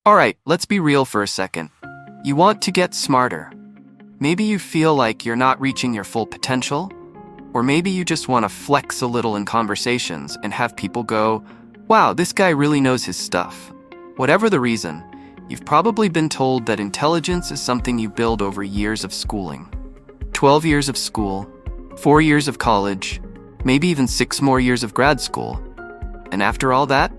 Alright, let's be real for a second. You want to get smarter. Maybe you feel like you're not reaching your full potential, or maybe you just want to flex a little in conversations and have people go, wow, this guy really knows his stuff. Whatever the reason, you've probably been told that intelligence is something you build over years of schooling. 12 years of school, 4 years of college, maybe even 6 more years of grad school. And after all that,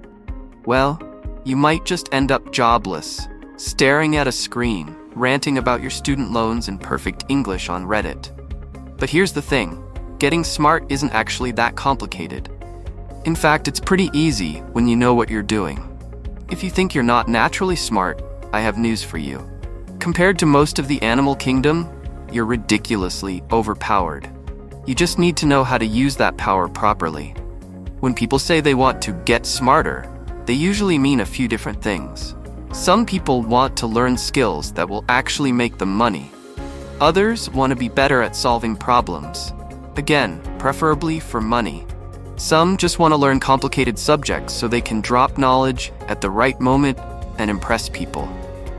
well, you might just end up jobless, staring at a screen, ranting about your student loans in perfect English on Reddit. But here's the thing, getting smart isn't actually that complicated. In fact, it's pretty easy when you know what you're doing. If you think you're not naturally smart, I have news for you. Compared to most of the animal kingdom, you're ridiculously overpowered. You just need to know how to use that power properly. When people say they want to get smarter, they usually mean a few different things. Some people want to learn skills that will actually make them money. Others want to be better at solving problems. Again, preferably for money. Some just want to learn complicated subjects so they can drop knowledge at the right moment and impress people.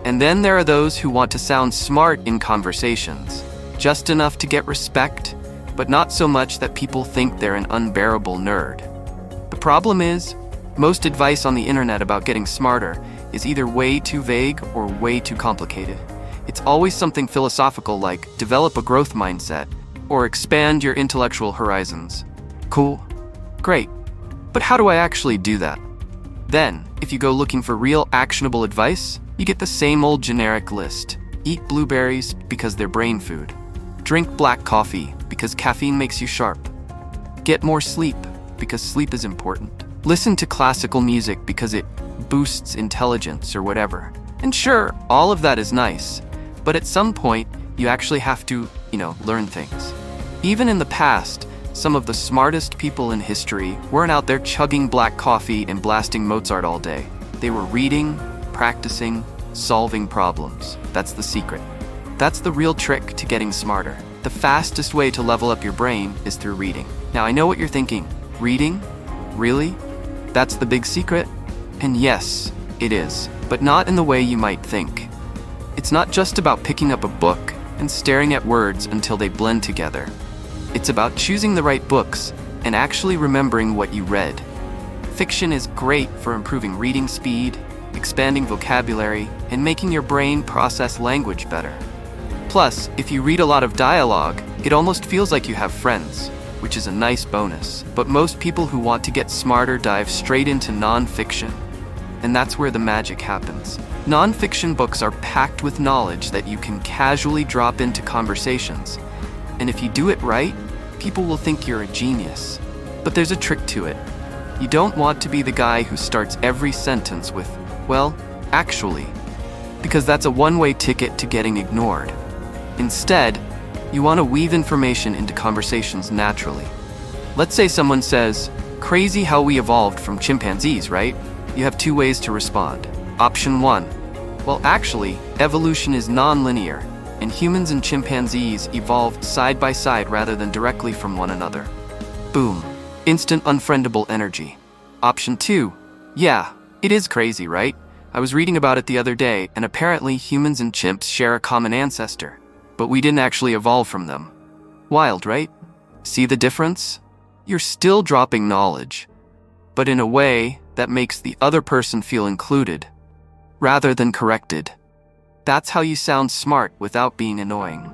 And then there are those who want to sound smart in conversations, just enough to get respect, but not so much that people think they're an unbearable nerd. The problem is, most advice on the internet about getting smarter is either way too vague or way too complicated. It's always something philosophical like develop a growth mindset or expand your intellectual horizons. Cool. Great. But how do I actually do that? Then, if you go looking for real actionable advice, you get the same old generic list. Eat blueberries because they're brain food. Drink black coffee because caffeine makes you sharp. Get more sleep because sleep is important. Listen to classical music because it boosts intelligence or whatever. And sure, all of that is nice, but at some point, you actually have to, learn things. Even in the past, some of the smartest people in history weren't out there chugging black coffee and blasting Mozart all day. They were reading, practicing, solving problems. That's the secret. That's the real trick to getting smarter. The fastest way to level up your brain is through reading. Now, I know what you're thinking. Reading? Really? That's the big secret? And yes, it is, but not in the way you might think. It's not just about picking up a book and staring at words until they blend together. It's about choosing the right books and actually remembering what you read. Fiction is great for improving reading speed, expanding vocabulary, and making your brain process language better. Plus, if you read a lot of dialogue, it almost feels like you have friends, which is a nice bonus. But most people who want to get smarter dive straight into non-fiction. And that's where the magic happens. Non-fiction books are packed with knowledge that you can casually drop into conversations. And if you do it right, people will think you're a genius. But there's a trick to it. You don't want to be the guy who starts every sentence with, well, actually, because that's a one-way ticket to getting ignored. Instead, you want to weave information into conversations naturally. Let's say someone says, crazy how we evolved from chimpanzees, right? You have 2 ways to respond. Option 1, well, actually, evolution is non-linear, and humans and chimpanzees evolved side by side rather than directly from one another. Boom. Instant unfriendable energy. Option 2, yeah, it is crazy, right? I was reading about it the other day, and apparently humans and chimps share a common ancestor. But we didn't actually evolve from them. Wild, right? See the difference? You're still dropping knowledge, but in a way that makes the other person feel included, rather than corrected. That's how you sound smart without being annoying.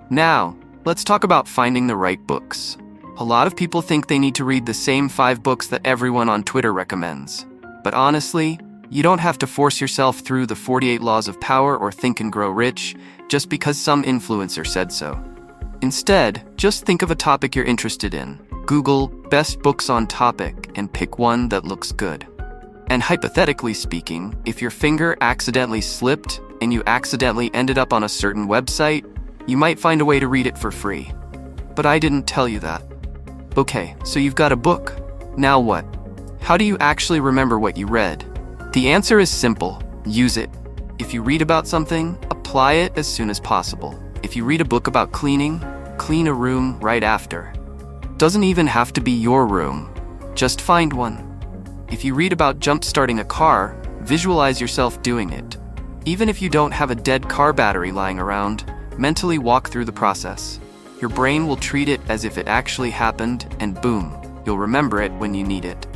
Now, let's talk about finding the right books. A lot of people think they need to read the same 5 books that everyone on Twitter recommends. But honestly, you don't have to force yourself through the 48 Laws of Power or Think and Grow Rich just because some influencer said so. Instead, just think of a topic you're interested in. Google best books on topic and pick one that looks good. And hypothetically speaking, if your finger accidentally slipped and you accidentally ended up on a certain website, you might find a way to read it for free. But I didn't tell you that. Okay, so you've got a book. Now what? How do you actually remember what you read? The answer is simple. Use it. If you read about something, apply it as soon as possible. If you read a book about cleaning, clean a room right after. Doesn't even have to be your room. Just find one. If you read about jump-starting a car, Visualize yourself doing it. Even if you don't have a dead car battery lying around, mentally walk through the process. Your brain will treat it as if it actually happened, and boom, you'll remember it when you need it.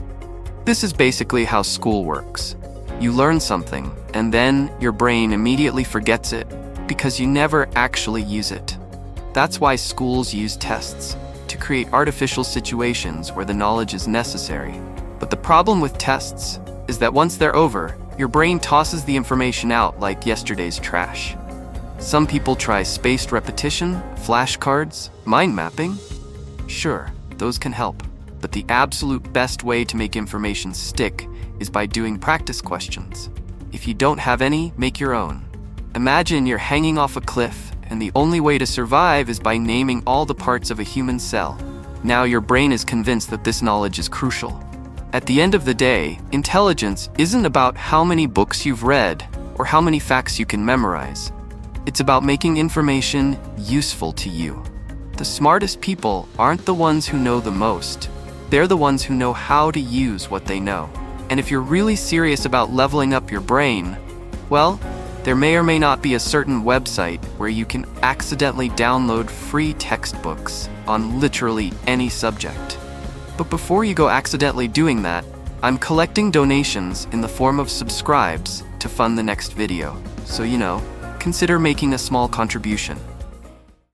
This is basically how school works. You learn something, and then your brain immediately forgets it because you never actually use it. That's why schools use tests, to create artificial situations where the knowledge is necessary. But the problem with tests is that once they're over, your brain tosses the information out like yesterday's trash. Some people try spaced repetition, flashcards, mind mapping. Sure, those can help, but the absolute best way to make information stick is by doing practice questions. If you don't have any, make your own. Imagine you're hanging off a cliff, and the only way to survive is by naming all the parts of a human cell. Now your brain is convinced that this knowledge is crucial. At the end of the day, intelligence isn't about how many books you've read or how many facts you can memorize. It's about making information useful to you. The smartest people aren't the ones who know the most. They're the ones who know how to use what they know. And if you're really serious about leveling up your brain, well, there may or may not be a certain website where you can accidentally download free textbooks on literally any subject. But before you go accidentally doing that, I'm collecting donations in the form of subscribes to fund the next video. So, consider making a small contribution.